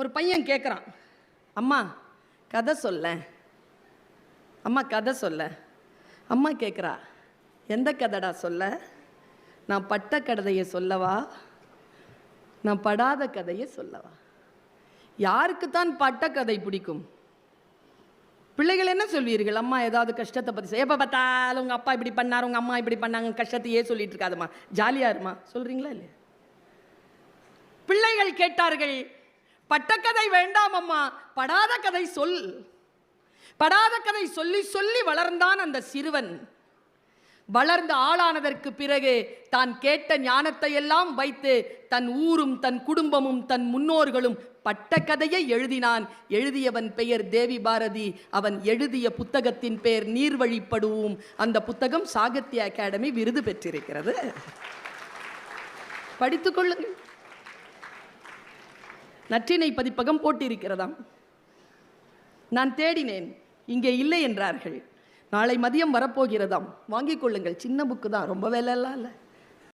ஒரு பையன் கேட்குறான், அம்மா கதை சொல்ல, அம்மா கதை சொல்ல. அம்மா கேட்குறா, எந்த கதைடா சொல்ல? நான் பட்ட கதையை சொல்லவா, நான் படாத கதையை சொல்லவா? யாருக்குத்தான் பட்ட கதை பிடிக்கும்? பிள்ளைகள் என்ன சொல்வீர்கள்? அம்மா ஏதாவது கஷ்டத்தை பற்றி எப்போ பார்த்தாலும் உங்கள் அப்பா இப்படி பண்ணார், உங்கள் அம்மா இப்படி பண்ணாங்க, கஷ்டத்தையே சொல்லிட்டு இருக்காதுமா, ஜாலியாக இருமா சொல்கிறீங்களா இல்லையா? பிள்ளைகள் கேட்டார்கள், பட்டக்கதை வேண்டாம் அம்மா, படாத கதை சொல். படாத கதை சொல்லி சொல்லி வளர்ந்தான் அந்த சிறுவன். வளர்ந்து ஆளானதற்கு பிறகு தான் கேட்ட ஞானத்தை எல்லாம் வைத்து தன் ஊரும் தன் குடும்பமும் தன் முன்னோர்களும் பட்ட கதையை எழுதினான். எழுதியவன் பெயர் தேவி பாரதி. அவன் எழுதிய புத்தகத்தின் பெயர் நீர்வழிப்படுவோம். அந்த புத்தகம் சாகித்ய அகாடமி விருது பெற்றிருக்கிறது. படித்துக் கொள்ளுங்கள். நற்றினை பதிப்பகம் போட்டிருக்கிறதாம். நான் தேடினேன், இங்கே இல்லை என்றார்கள். நாளை மதியம் வரப்போகிறதாம், வாங்கிக் கொள்ளுங்கள். சின்ன புக்கு தான், ரொம்ப வேலையெல்லாம் இல்லை.